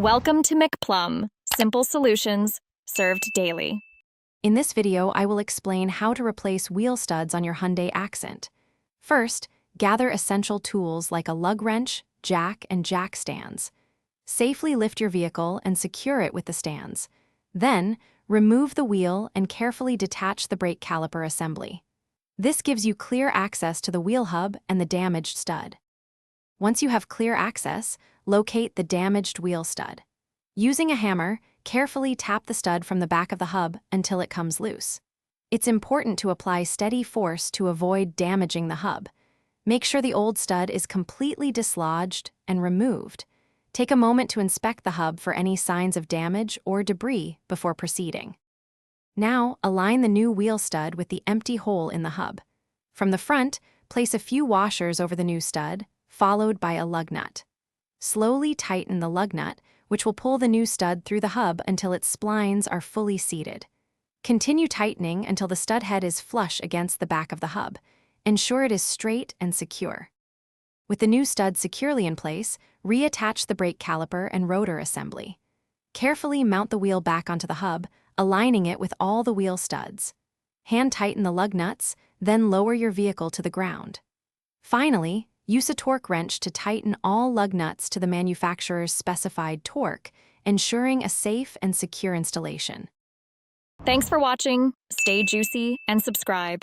Welcome to McPlum, simple solutions served daily. In this video, I will explain how to replace wheel studs on your Hyundai Accent. First, gather essential tools like a lug wrench, jack, and jack stands. Safely lift your vehicle and secure it with the stands. Then, remove the wheel and carefully detach the brake caliper assembly. This gives you clear access to the wheel hub and the damaged stud. Once you have clear access, locate the damaged wheel stud. Using a hammer, carefully tap the stud from the back of the hub until it comes loose. It's important to apply steady force to avoid damaging the hub. Make sure the old stud is completely dislodged and removed. Take a moment to inspect the hub for any signs of damage or debris before proceeding. Now, align the new wheel stud with the empty hole in the hub. From the front, place a few washers over the new stud, followed by a lug nut. Slowly tighten the lug nut, which will pull the new stud through the hub until its splines are fully seated. Continue tightening until the stud head is flush against the back of the hub. Ensure it is straight and secure. With the new stud securely in place, reattach the brake caliper and rotor assembly. Carefully mount the wheel back onto the hub, aligning it with all the wheel studs. Hand tighten the lug nuts, then lower your vehicle to the ground. Finally, use a torque wrench to tighten all lug nuts to the manufacturer's specified torque, ensuring a safe and secure installation. Thanks for watching. Stay juicy and subscribe.